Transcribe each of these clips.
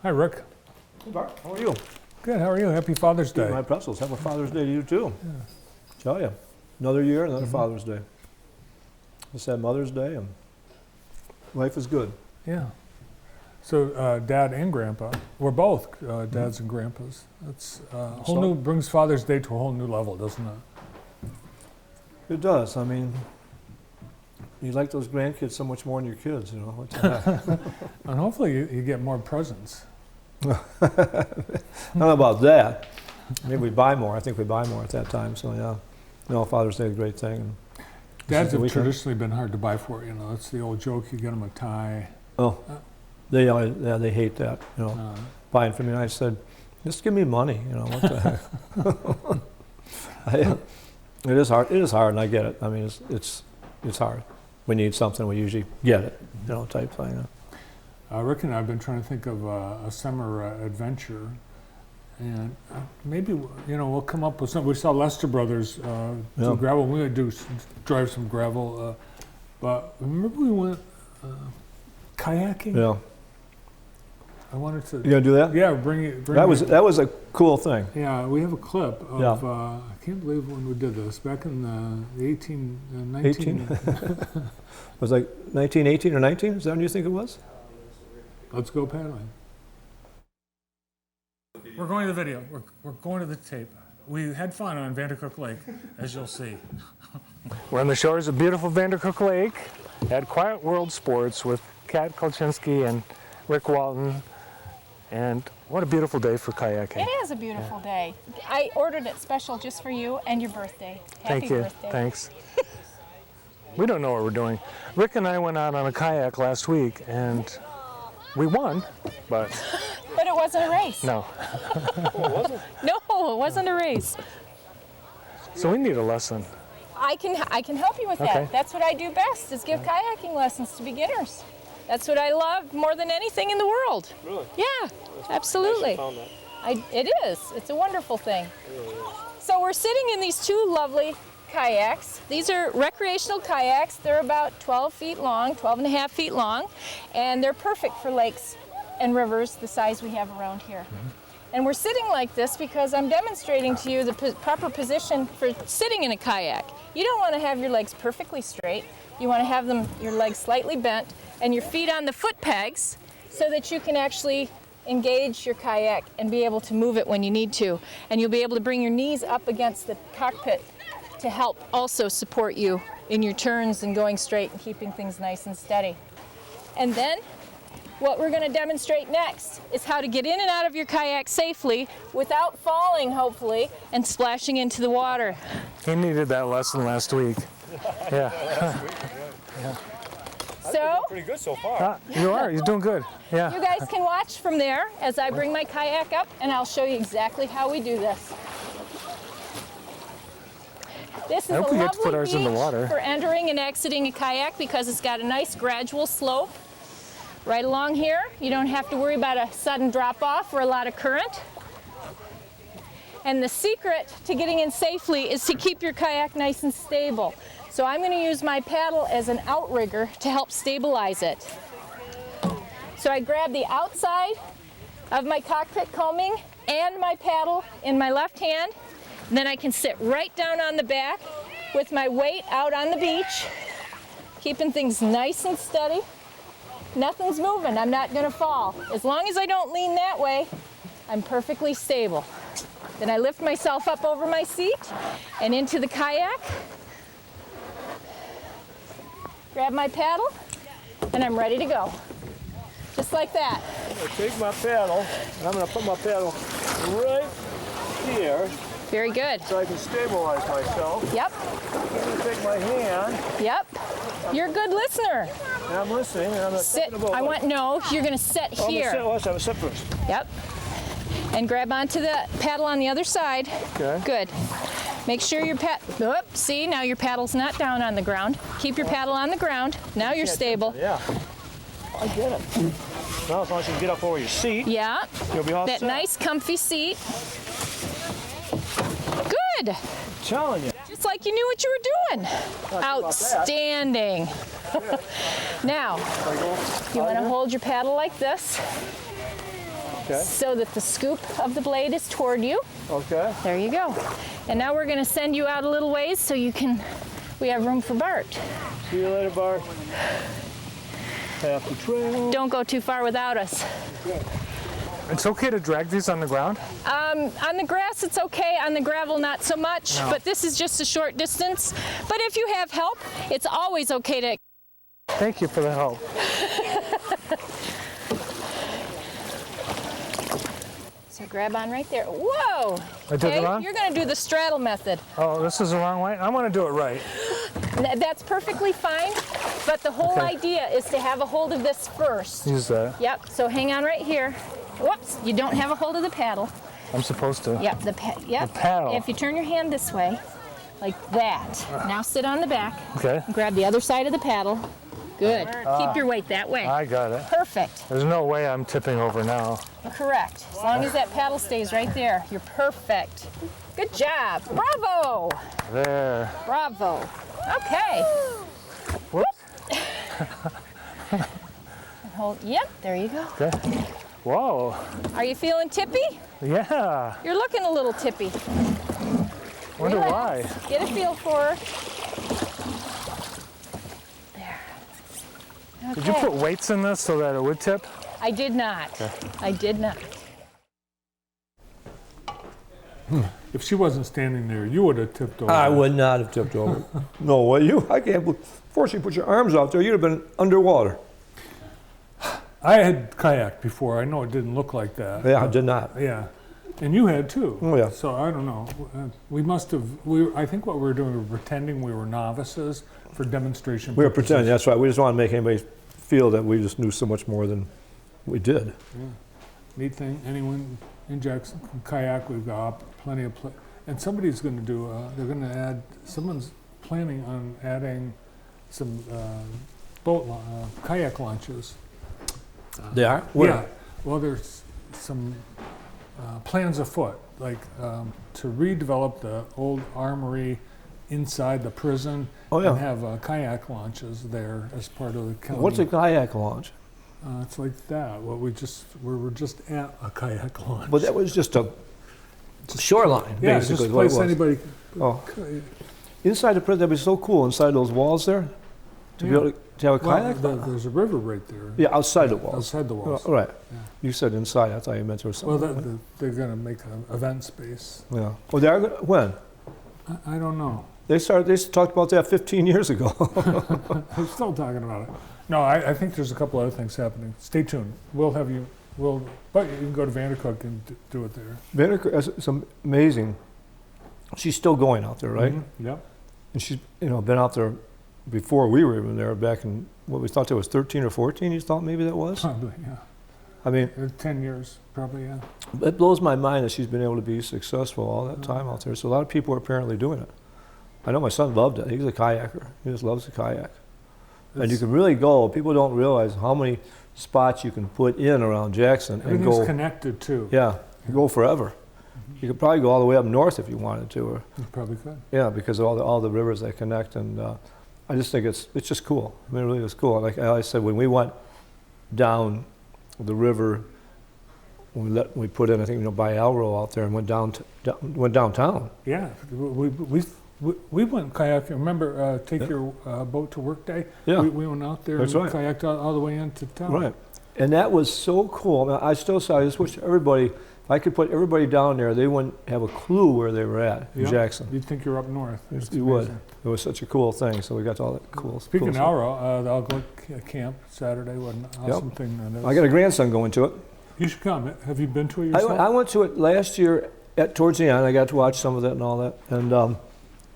Hi, Rick. Hey, Bart, how are you? Good, how are you? Happy Father's Day. My pretzels. Have a Father's Day to you, too. Yeah. Tell you. Another year, another Father's Day. Just had Mother's Day, and life is good. Yeah. So, Dad and Grandpa, we're both dads and grandpas. That's brings Father's Day to a whole new level, doesn't it? It does. I mean, you like those grandkids so much more than your kids, you know. What the heck? And hopefully you get more presents. I don't know about that. Maybe we buy more. I think we buy more at that time. So yeah, no, Father's Day is a great thing. Dads have traditionally been hard to buy for. You know, it's the old joke. You get them a tie. Oh, they hate that. You know, buying for me. I said, just give me money. You know, what the heck? It is hard. It is hard, and I get it. I mean, it's hard. We need something. We usually get it. You know, type thing. Rick and I have been trying to think of a summer adventure, and maybe we'll come up with something. We saw Lester Brothers do gravel. We would drive some gravel, but remember we went kayaking. Yeah. I wanted to. You gonna do that? Yeah, bring it. That was a cool thing. Yeah, we have a clip of. I can't believe when we did this back in the 19. Was like 1918 or 19? Is that when you think it was? Let's go paddling. We're going to the video. We're going to the tape. We had fun on Vandercook Lake, as you'll see. We're on the shores of beautiful Vandercook Lake at Quiet World Sports with Kat Kolczynski and Ric Walton. And what a beautiful day for kayaking. It is a beautiful day. I ordered it special just for you and your birthday. Thank you. Birthday. Thanks. We don't know what we're doing. Rick and I went out on a kayak last week, and we won, but... But it wasn't a race. No. Oh, it wasn't? No, it wasn't a race. So we need a lesson. I can help you with that. Okay. That's what I do best, is give kayaking lessons to beginners. That's what I love more than anything in the world. Really? Yeah, absolutely. Found that. It is. It's a wonderful thing. It really is. So we're sitting in these two lovely kayaks. These are recreational kayaks. They're about 12 feet long, 12 and a half feet long, and they're perfect for lakes and rivers the size we have around here. And we're sitting like this because I'm demonstrating to you the proper position for sitting in a kayak. You don't want to have your legs perfectly straight. You want to have your legs slightly bent and your feet on the foot pegs so that you can actually engage your kayak and be able to move it when you need to. And you'll be able to bring your knees up against the cockpit to help also support you in your turns and going straight and keeping things nice and steady. And then what we're going to demonstrate next is how to get in and out of your kayak safely without falling, hopefully, and splashing into the water. He needed that lesson last week. Yeah. Yeah. So, Pretty good so far. You are. You're doing good. Yeah. you guys can watch from there as I bring my kayak up, and I'll show you exactly how we do this. This is a hope we get to put lovely ours in the beach water. for entering and exiting a kayak because it's got a nice gradual slope. Right along here, you don't have to worry about a sudden drop off or a lot of current. And the secret to getting in safely is to keep your kayak nice and stable. So I'm going to use my paddle as an outrigger to help stabilize it. So I grab the outside of my cockpit combing and my paddle in my left hand. And then I can sit right down on the back with my weight out on the beach, keeping things nice and steady. Nothing's moving. I'm not going to fall. As long as I don't lean that way, I'm perfectly stable. Then I lift myself up over my seat and into the kayak. Grab my paddle, and I'm ready to go. Just like that. I'm going to take my paddle, and I'm going to put my paddle right here Very good. so I can stabilize myself. Yep. I'm going to take my hand, Yep. You're a good listener. and I'm listening, and I'm going to Sit. You're going to sit here. Let's have a sit first. Yep. And grab onto the paddle on the other side. Okay. Good. Make sure your see, now your paddle's not down on the ground. Keep your paddle on the ground. Now you're stable. Yeah. I get it. Now as long as you can get up over your seat, Yeah. you'll be all That set. nice comfy seat. Good. I'm telling you. Just like you knew what you were doing. Outstanding. Now, you want to hold your paddle like this. Okay. so that the scoop of the blade is toward you. Okay. There you go. And now we're going to send you out a little ways so we have room for Bart. See you later, Bart. Half the trail. Don't go too far without us. It's okay to drag these on the ground? On the grass, it's okay. On the gravel, not so much. No. But this is just a short distance. But if you have help, it's always okay to. Thank you for the help. So grab on right there. Whoa! I did it wrong? You're going to do the straddle method. Oh, this is the wrong way? I want to do it right. That's perfectly fine. But the whole Okay. idea is to have a hold of this first. Use that. Yep. So hang on right here. Whoops! You don't have a hold of the paddle. I'm supposed to. Yep. Yep. The paddle. If you turn your hand this way, like that. Now sit on the back. Okay. And grab the other side of the paddle. Good. Keep your weight that way. I got it. Perfect. There's no way I'm tipping over now. Correct. As long as that paddle stays right there, you're perfect. Good job. Bravo. There. Bravo. Okay. Whoops. And hold. Yep. There you go. Okay. Whoa. Are you feeling tippy? Yeah. You're looking a little tippy. Wonder why. Relax. Get a feel for her. There. Okay. Did you put weights in this so that it would tip? I did not. Okay. I did not. If she wasn't standing there, you would have tipped over. I would not have tipped over. No way. I can't believe. Fortunately, you put your arms out there, you'd have been underwater. I had kayaked before. I know it didn't look like that. Yeah, I did not. Yeah. And you had too. Oh, yeah. So I don't know. We must have. I think what we were doing, we were pretending we were novices for demonstration. We were purposes. pretending, that's right. We just want to make anybody feel that we just knew so much more than we did. Yeah. Neat thing. Anyone in Jackson can kayak? We've got plenty of. And somebody's going to do. They're going to add. Someone's planning on adding some kayak launches. They are? Where? Yeah. Well, there's some plans afoot, like to redevelop the old armory inside the prison Oh, yeah. and have kayak launches there as part of the county. What's a kayak launch? It's like that. We were just at a kayak launch. But that was just a shoreline, yeah, basically. just a what it place was. anybody. Oh. Inside the prison, that'd be so cool, inside those walls there, to be Yeah. able to have a kayak? There's a river right there. Yeah, outside the walls. Outside the walls. Oh, right. Yeah. You said inside. I thought you meant there was Well, something. they're going to make an event space. Yeah. Oh, they are. When? I don't know. They talked about that 15 years ago. We're still talking about it. No, I think there's a couple other things happening. Stay tuned. We'll have you. But you can go to Vandercook and do it there. Vandercook is amazing. She's still going out there, right? Mm-hmm. Yep. And she's been out there before we were even there. Back in what we thought there was 13 or 14. You thought maybe that was. Probably, yeah. I mean, 10 years, probably, yeah. it blows my mind that she's been able to be successful all that time out there. So a lot of people are apparently doing it. I know my son loved it. He's a kayaker. He just loves to kayak. And you can really go. People don't realize how many spots you can put in around Jackson and Everything's go. connected too. Yeah, you go forever. You could probably go all the way up north if you wanted to, or You probably could. yeah, because of all the rivers that connect. And I just think it's just cool. I mean, it really is cool. Like I said, when we went down the river, we put in, I think, by Alro out there and went downtown. Yeah, we went kayaking. Remember, take your boat to work day? Yeah. We went out there That's and right. kayaked all the way into town. Right. And that was so cool. I still say, I just wish everybody, if I could put everybody down there, they wouldn't have a clue where they were at in Yeah. Jackson. You'd think you're up north. It's You would. amazing. It was such a cool thing. So we got all that cool. Speaking cool of stuff. Alro, the Algo Camp Saturday, what an awesome thing. I got a grandson going to it. You should come. Have you been to it yourself? I went to it last year towards the end. I got to watch some of it and all that. And I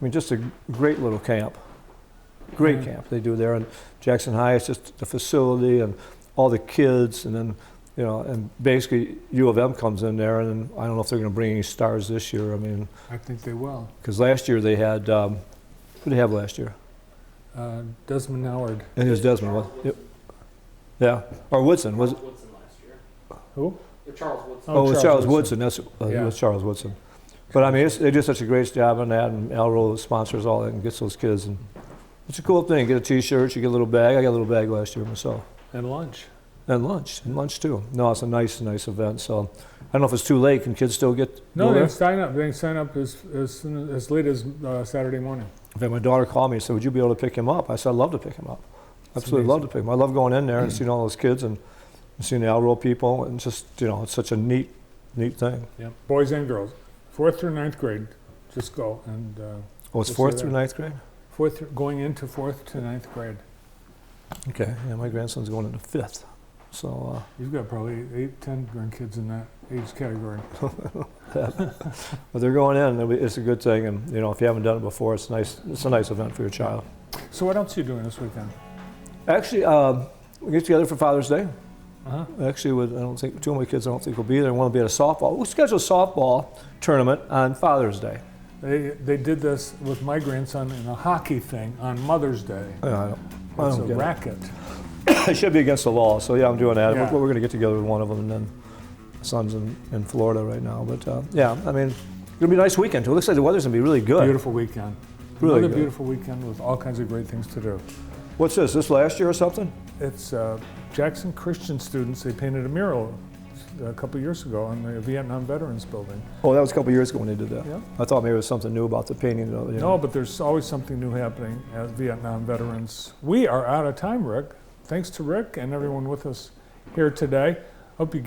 mean, just a great little camp. Great Yeah. camp they do there. And Jackson High, it's just the facility and all the kids. And then, and basically U of M comes in there. And I don't know if they're going to bring any stars this year. I mean, I think they will. because last year they had, who did they have last year? Desmond Howard. And it was Desmond, was it? Yep. Yeah. Or Woodson, was it? Woodson last year. Who? Charles Woodson. Oh, it was Charles Woodson. Woodson. That's it Yeah. was Charles Woodson. But I mean, they do such a great job on that, and Alro sponsors all that and gets those kids. And it's a cool thing. Get a T-shirt, you get a little bag. I got a little bag last year myself. And lunch. And lunch too. No, it's a nice event. So I don't know if it's too late. Can kids still get? No, go they there? can sign up. They can sign up as late as Saturday morning. In fact, my daughter called me and said, "Would you be able to pick him up?" I said, "I'd love to pick him up. That's Absolutely love to amazing. pick him. I love going in there and seeing all those kids and seeing the Alro people and just it's such a neat thing. Yeah, boys and girls, 4th through 9th grade, just go and Oh, it's We'll see 4th that. through 9th grade. going into 4th to 9th grade. Okay, yeah, my grandson's going into 5th. So You've got probably 8, 10 grandkids in that age category. but they're going in. It's a good thing, and if you haven't done it before, it's nice. It's a nice event for your child. So what else are you doing this weekend? Actually, we get together for Father's Day. Uh-huh. Actually, I don't think two of my kids. I don't think will be there. I want to be at a softball. We'll schedule a softball tournament on Father's Day. They did this with my grandson in a hockey thing on Mother's Day. I It's a don't get it. racket. It should be against the law. So yeah, I'm doing that. Yeah. We're going to get together with one of them, and then my son's in Florida right now. But yeah, I mean, it's going to be a nice weekend too. It looks like the weather's going to be really good. Beautiful weekend. Really Another good. beautiful weekend with all kinds of great things to do. What's this? This last year or something? It's Jackson Christian students. They painted a mural a couple years ago on the Vietnam Veterans Building. Oh, that was a couple years ago when they did that. Yeah. I thought maybe it was something new about the painting. No, but there's always something new happening at Vietnam veterans. We are out of time, Rick. Thanks to Rick and everyone with us here today. Hope you